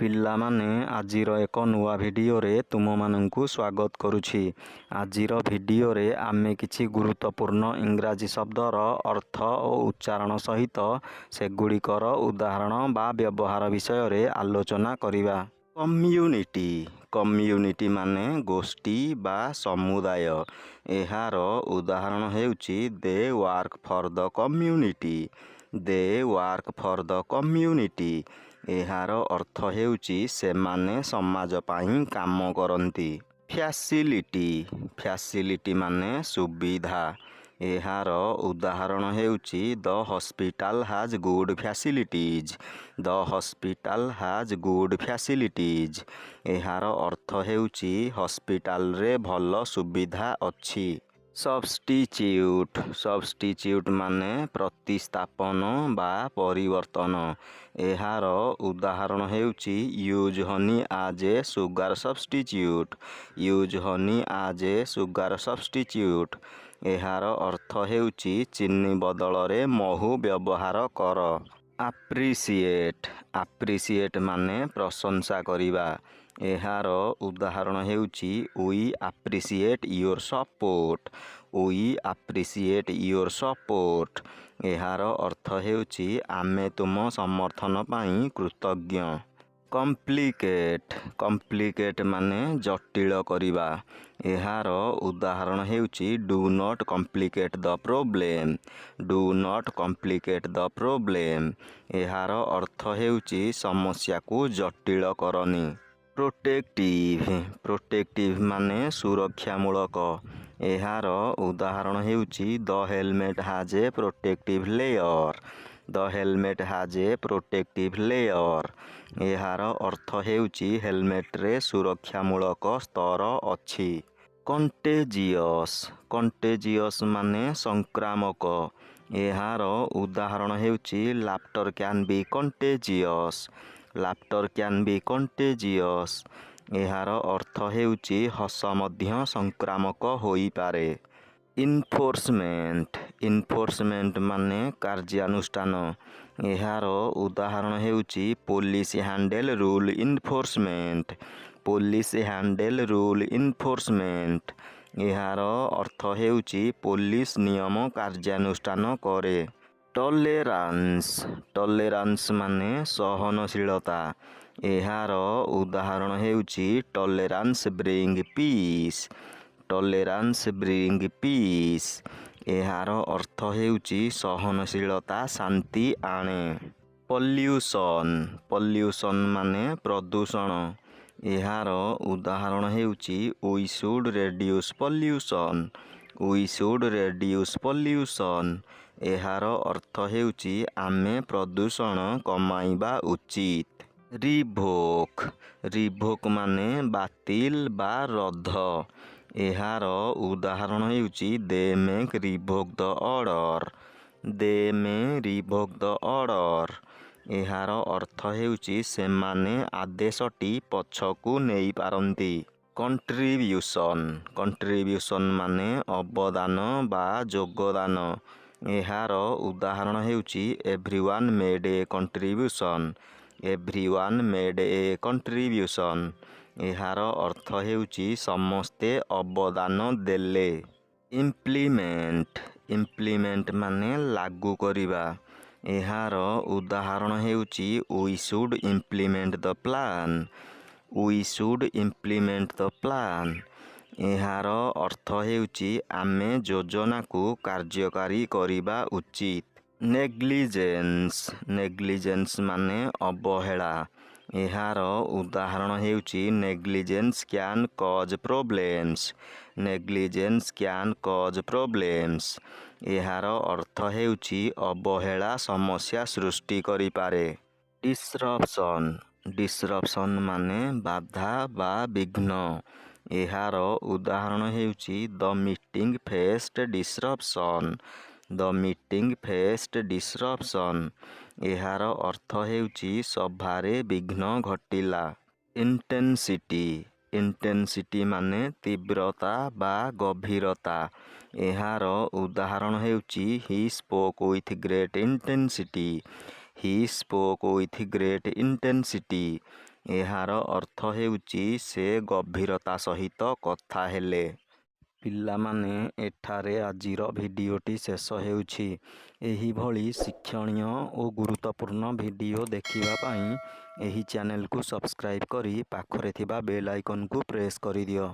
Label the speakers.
Speaker 1: ପିଲାମାନେ ଆଜିର ଏକ ନୂଆ ଭିଡ଼ିଓରେ ତୁମମାନଙ୍କୁ ସ୍ୱାଗତ କରୁଛି। ଆଜିର ଭିଡ଼ିଓରେ ଆମେ କିଛି ଗୁରୁତ୍ୱପୂର୍ଣ୍ଣ ଇଂରାଜୀ ଶବ୍ଦର ଅର୍ଥ ଓ ଉଚ୍ଚାରଣ ସହିତ ସେଗୁଡ଼ିକର ଉଦାହରଣ ବା ବ୍ୟବହାର ବିଷୟରେ ଆଲୋଚନା କରିବା। କମ୍ୟୁନିଟି। କମ୍ୟୁନିଟି ମାନେ ଗୋଷ୍ଠୀ ବା ସମୁଦାୟ। ଏହାର ଉଦାହରଣ ହେଉଛି they work for the community. They work for the community. ଏହାର ଅର୍ଥ ହେଉଛି ସେମାନେ ସମାଜ ପାଇଁ କାମ କରନ୍ତି। ଫ୍ୟାସିଲିଟି। ଫ୍ୟାସିଲିଟି ମାନେ ସୁବିଧା। ଏହାର ଉଦାହରଣ ହେଉଛି the hospital has good facilities. The hospital has good facilities. ଏହାର ଅର୍ଥ ହେଉଛି ହସ୍ପିଟାଲରେ ଭଲ ସୁବିଧା ଅଛି। ସବଷ୍ଟିଚ୍ୟୁଟ୍। ସବଷ୍ଟିଚ୍ୟୁଟ୍ ମାନେ ପ୍ରତିସ୍ଥାପନ ବା ପରିବର୍ତ୍ତନ। ଏହାର ଉଦାହରଣ ହେଉଛି ୟୁଜ୍ ହନି ଆଜ୍ ଏ ସୁଗାର ସବଷ୍ଟିଚ୍ୟୁଟ୍। ୟୁଜ୍ ହନି ଆଜ୍ ଏ ସୁଗାର ସବଷ୍ଟିଚ୍ୟୁଟ୍। ଏହାର ଅର୍ଥ ହେଉଛି ଚିନି ବଦଳରେ ମହୁ ବ୍ୟବହାର କର। ଆପ୍ରିସିଏଟ୍। ଆପ୍ରିସିଏଟ୍ ମାନେ ପ୍ରଶଂସା କରିବା। ଏହାର ଉଦାହରଣ ହେଉଛି we appreciate your support. We appreciate your support. ଏହାର ଅର୍ଥ ହେଉଛି ଆମେ ତୁମ ସମର୍ଥନ ପାଇଁ କୃତଜ୍ଞ। କମ୍ପ୍ଲିକେଟ୍। କମ୍ପ୍ଲିକେଟ୍ ମାନେ ଜଟିଳ କରିବା। ଏହାର ଉଦାହରଣ ହେଉଛି do not complicate the problem. Do not complicate the problem. ଏହାର ଅର୍ଥ ହେଉଛି ସମସ୍ୟାକୁ ଜଟିଳ କରନି। ପ୍ରୋଟେକ୍ଟିଭ୍। ପ୍ରୋଟେକ୍ଟିଭ୍ ମାନେ ସୁରକ୍ଷାମୂଳକ। ଏହାର ଉଦାହରଣ ହେଉଛି the helmet has a protective layer. The helmet has a protective layer. ଏହାର ଅର୍ଥ ହେଉଛି ହେଲମେଟ୍ରେ ସୁରକ୍ଷାମୂଳକ ସ୍ତର ଅଛି। କଣ୍ଟେଜିୟସ୍। କଣ୍ଟେଜିୟସ୍ ମାନେ ସଂକ୍ରାମକ। ଏହାର ଉଦାହରଣ ହେଉଛି laughter can be contagious. Laughter can be contagious. ଏହାର ଅର୍ଥ ହେଉଛି ହସ ମଧ୍ୟ ସଂକ୍ରାମକ ହୋଇପାରେ। ଇନଫୋର୍ସମେଣ୍ଟ। ଇନଫୋର୍ସମେଣ୍ଟ ମାନେ କାର୍ଯ୍ୟାନୁଷ୍ଠାନ। ଏହାର ଉଦାହରଣ ହେଉଛି police handle rule enforcement. Police handle rule enforcement. ଏହାର ଅର୍ଥ ହେଉଛି ପୋଲିସ ନିୟମ କାର୍ଯ୍ୟାନୁଷ୍ଠାନ କରେ। ଟଲେରାନ୍ସ। ଟଲେରାନ୍ସ ମାନେ ସହନଶୀଳତା। ଏହାର ଉଦାହରଣ ହେଉଛି tolerance bring piece. Tolerance bring piece. ଏହାର ଅର୍ଥ ହେଉଛି ସହନଶୀଳତା ଶାନ୍ତି ଆଣେ। ପଲ୍ୟୁସନ୍। ପଲ୍ୟୁସନ୍ ମାନେ ପ୍ରଦୂଷଣ। ଏହାର ଉଦାହରଣ ହେଉଛି we should reduce pollution. We should reduce pollution. ଏହାର ଅର୍ଥ ହେଉଛି ଆମେ ପ୍ରଦୂଷଣ କମାଇବା ଉଚିତ। ରିଭୋକ୍। ରିଭୋକ୍ ମାନେ ବାତିଲ ବା ରଦ୍ଦ। ଏହାର ଉଦାହରଣ ହେଉଛି ଦେ ମେ ରିଭୋକ୍ ଦ ଅର୍ଡ଼ର। ଦେ ମେ ରିଭୋକ୍ ଦ ଅର୍ଡ଼ର। ଏହାର ଅର୍ଥ ହେଉଛି ସେମାନେ ଆଦେଶଟି ପଛକୁ ନେଇପାରନ୍ତି। କଣ୍ଟ୍ରିବ୍ୟୁସନ୍। କଣ୍ଟ୍ରିବ୍ୟୁସନ୍ ମାନେ ଅବଦାନ ବା ଯୋଗଦାନ। ଏହାର ଉଦାହରଣ ହେଉଛି ଏଭ୍ରିୱାନ୍ ମେଡ୍ ଏ କଣ୍ଟ୍ରିବ୍ୟୁସନ୍। ଏଭ୍ରିୱାନ୍ ମେଡ୍ ଏ କଣ୍ଟ୍ରିବ୍ୟୁସନ୍। ଏହାର ଅର୍ଥ ହେଉଛି ସମସ୍ତେ ଅବଦାନ ଦେଲେ। ଇମ୍ପ୍ଲିମେଣ୍ଟ। ଇମ୍ପ୍ଲିମେଣ୍ଟ ମାନେ ଲାଗୁ କରିବା। ଏହାର ଉଦାହରଣ ହେଉଛି we should implement the plan. We should implement the plan. ଏହାର ଅର୍ଥ ହେଉଛି ଆମେ ଯୋଜନାକୁ କାର୍ଯ୍ୟକାରୀ କରିବା ଉଚିତ। ନେଗ୍ଲିଜେନ୍ସ। ନେଗ୍ଲିଜେନ୍ସ ମାନେ ଅବହେଳା। ଏହାର ଉଦାହରଣ ହେଉଛି negligence can cause problems. Negligence can cause problems. ଏହାର ଅର୍ଥ ହେଉଛି ଅବହେଳା ସମସ୍ୟା ସୃଷ୍ଟି କରିପାରେ। ଡିସରପ୍ସନ୍। ଡିସରପ୍ସନ୍ ମାନେ ବାଧା ବା ବିଘ୍ନ। ଏହାର ଉଦାହରଣ ହେଉଛି ଦ ମିଟିଂ ଫେସ୍ଡ ଡିସରପ୍ସନ୍। ଦ ମିଟିଂ ଫେସ୍ଡ ଡିସରପ୍ସନ୍। ଏହାର ଅର୍ଥ ହେଉଛି ସଭାରେ ବିଘ୍ନ ଘଟିଲା। ଇଣ୍ଟେନ୍ସିଟି। ଇଣ୍ଟେନ୍ସିଟି ମାନେ ତୀବ୍ରତା ବା ଗଭୀରତା। ଏହାର ଉଦାହରଣ ହେଉଛି he spoke with great intensity. He spoke with great intensity. ଏହାର ଅର୍ଥ ହେଉଛି ସେ ଗଭୀରତା ସହିତ କଥା ହେଲେ। ପିଲାମାନେ, ଏଠାରେ ଆଜିର ଭିଡ଼ିଓଟି ଶେଷ ହେଉଛି। ଏହିଭଳି ଶିକ୍ଷଣୀୟ ଓ ଗୁରୁତ୍ୱପୂର୍ଣ୍ଣ ଭିଡ଼ିଓ ଦେଖିବା ପାଇଁ ଏହି ଚ୍ୟାନେଲକୁ ସବସ୍କ୍ରାଇବ୍ କରି ପାଖରେ ଥିବା ବେଲ୍ ଆଇକନ୍କୁ ପ୍ରେସ୍ କରିଦିଅ।